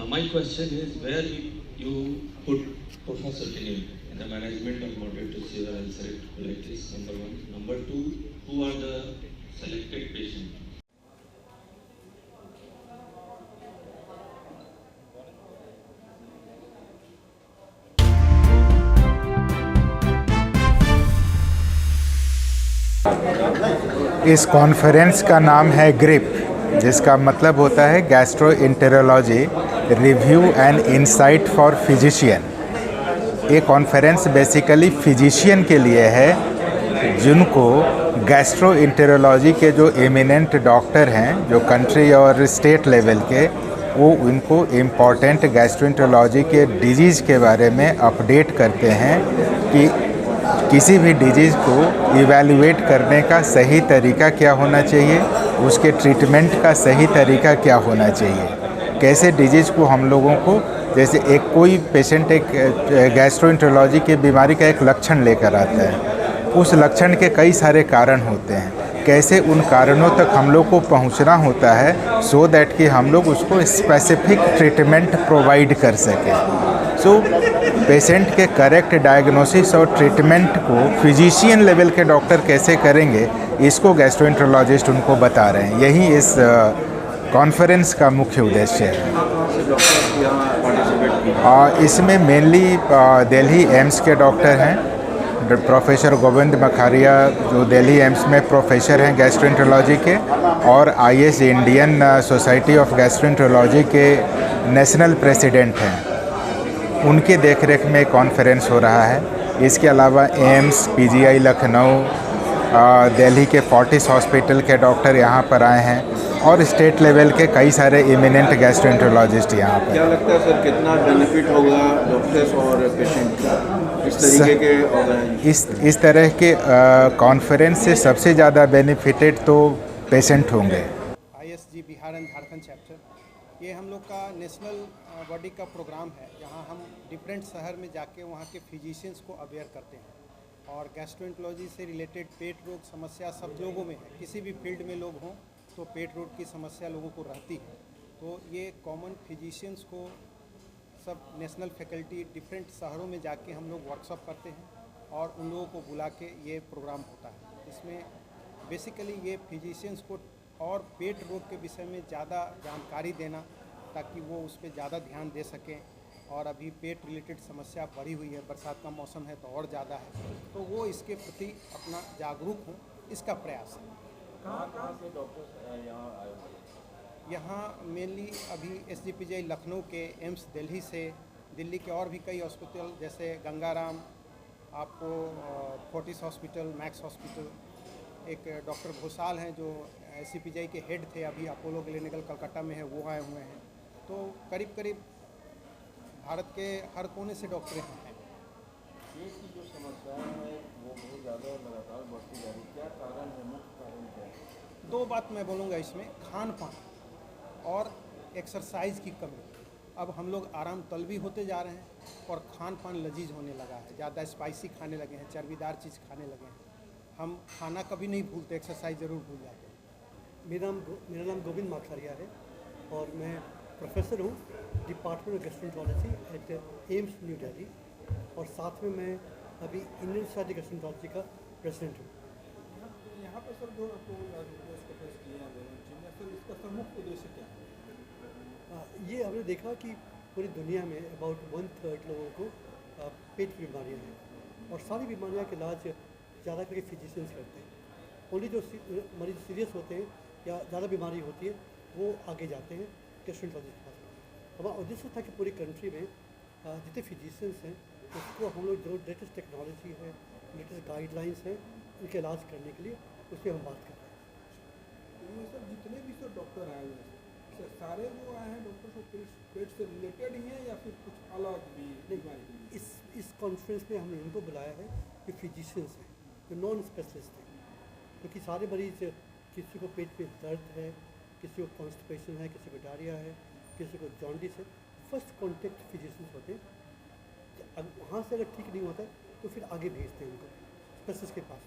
My question is, where you put Professor Tinil in the management of moderate to severe ulcerative colitis, number one. Number two, who are the selected patients? इस conference का नाम है grip, जिसका मतलब होता है gastroenterology review and insight for physician. ये conference basically physician के लिए है जिनको गैस्ट्रोएंटेरोलॉजी के जो एमिनेंट डॉक्टर हैं, जो कंट्री और स्टेट लेवल के, वो उनको इम्पॉर्टेंट गैस्ट्रोएंटेरोलॉजी के डिजीज़ के बारे में अपडेट करते हैं कि किसी भी डिजीज़ को इवैल्यूएट करने का सही तरीका क्या होना चाहिए, उसके ट्रीटमेंट का सही तरीका क्या होना चाहिए, कैसे डिजीज़ को हम लोगों को, जैसे एक कोई पेशेंट एक गैस्ट्रोएंटेरोलॉजी की बीमारी का एक लक्षण लेकर आता है, उस लक्षण के कई सारे कारण होते हैं, कैसे उन कारणों तक हम लोग को पहुंचना होता है सो दैट कि हम लोग उसको स्पेसिफिक ट्रीटमेंट प्रोवाइड कर सकें। सो पेशेंट के करेक्ट डायग्नोसिस और ट्रीटमेंट को फिजिशियन लेवल के डॉक्टर कैसे करेंगे, इसको गैस्ट्रोएंटेरोलॉजिस्ट उनको बता रहे हैं। यही इस कॉन्फ्रेंस का मुख्य उद्देश्य है। इसमें मेनली दिल्ली एम्स के डॉक्टर हैं, प्रोफेसर गोविंद मखारिया जो दिल्ली एम्स में प्रोफेसर हैं गैस्ट्रोएंटेरोलॉजी के, और IS Indian society of gastroenterology के नेशनल प्रेसिडेंट हैं, उनके देखरेख में कॉन्फ्रेंस हो रहा है। इसके अलावा एम्स, PGI लखनऊ, दिल्ली के फोर्टिस हॉस्पिटल के डॉक्टर यहाँ पर आए हैं, और स्टेट लेवल के कई सारे इमिनेंट गैस्ट्रोएंटेरोलॉजिस्ट यहाँ पर। क्या लगता है सर, कितना बेनिफिट होगा डॉक्टर्स और पेशेंट का इस तरीके के इस तरह के कॉन्फ्रेंस से सबसे ज़्यादा बेनिफिटेड तो पेशेंट होंगे। ISG Bihar and Jharkhand chapter, ये हम लोग का नेशनल बॉडी का प्रोग्राम है, जहाँ हम डिफरेंट शहर में जाके वहाँ के फिजिशियंस को अवेयर करते हैं। और गैस्ट्रोएंटेरोलॉजी से रिलेटेड पेट रोग समस्या सब लोगों में है, किसी भी फील्ड में लोग हों तो पेट रोग की समस्या लोगों को रहती है। तो ये कॉमन फिजिशियंस को सब नेशनल फैकल्टी डिफरेंट शहरों में जाके हम लोग वर्कशॉप करते हैं और उन लोगों को बुला के ये प्रोग्राम होता है। इसमें बेसिकली ये फिजिशियंस को और पेट रोग के विषय में ज़्यादा जानकारी देना, ताकि वो उस पर ज़्यादा ध्यान दे सकें। और अभी पेट रिलेटेड समस्या बढ़ी हुई है, बरसात का मौसम है तो और ज़्यादा है, तो वो इसके प्रति अपना जागरूक हों, इसका प्रयास है। कहाँ से डॉक्टर्स यहाँ आए हुए हैं? यहाँ मेनली अभी SGPGI लखनऊ के, एम्स दिल्ली से, दिल्ली के और भी कई हॉस्पिटल जैसे गंगाराम, आपको फोर्टिस हॉस्पिटल, मैक्स हॉस्पिटल, एक डॉक्टर घोषाल हैं जो SGPGI के हेड थे, अभी अपोलो क्लिनिकल कलकत्ता में है, वो आए हुए हैं। तो करीब करीब भारत के हर कोने से डॉक्टर हैं। पेट की जो समस्या है वो बहुत ज़्यादा लगातार बढ़ती जा रही है, क्या कारण है, मुख्य कारण क्या है? दो बात मैं बोलूँगा इसमें, खान पान और एक्सरसाइज की कमी। अब हम लोग आराम तलबी होते जा रहे हैं और खान पान लजीज होने लगा है, ज़्यादा स्पाइसी खाने लगे हैं, चर्बीदार चीज़ खाने लगे हैं। हम खाना कभी नहीं भूलते, एक्सरसाइज ज़रूर भूल जाते हैं। मेरा नाम गोविंद मखारिया है और मैं प्रोफेसर हूँ department of gastroenterology at AIIMS New Delhi, और साथ में मैं अभी इंडियन सोसाइटी गैस्ट्रोएंटेरोलॉजी का प्रेसिडेंट हूँ। यहाँ पर सर जो किए हैं सर, इसका प्रमुख उद्देश्य क्या है? ये हमने देखा कि पूरी दुनिया में अबाउट 1/3 लोगों को पेट की बीमारियाँ हैं, और सारी बीमारियाँ के इलाज ज़्यादा करके फिजिशियंस करते हैं। ओनली जो मरीज सीरियस होते हैं या ज़्यादा बीमारी होती है वो आगे जाते हैं गैस्ट्रोएंटेरोलॉजी के पास। हमारा उद्देश्य था कि पूरी कंट्री में जितने फिजिशियंस हैं उसको हम लोग जो लेटेस्ट टेक्नोलॉजी है, लेटेस्ट गाइडलाइंस हैं, उनके इलाज करने के लिए उस पर हम बात कर रहे हैं। सर जितने भी सर डॉक्टर आए हुए हैं सर, सारे जो आए हैं डॉक्टर सब पेट से रिलेटेड ही हैं या फिर कुछ अलग भी बीमारी? इस कॉन्फ्रेंस में हमने उनको बुलाया है कि फिजिशियंस हैं, जो नॉन स्पेशलिस्ट हैं, क्योंकि सारे मरीज, किसी को पेट में दर्द है, किसी को कॉन्स्टिपेशन है, किसी को डायरिया है, किसी को जॉन्डिस है, फर्स्ट कॉन्टेक्ट फिजिशियंस होते हैं। वहाँ से अगर ठीक नहीं होता है तो फिर आगे भेजते हैं उनको स्पेशलिस्ट के पास।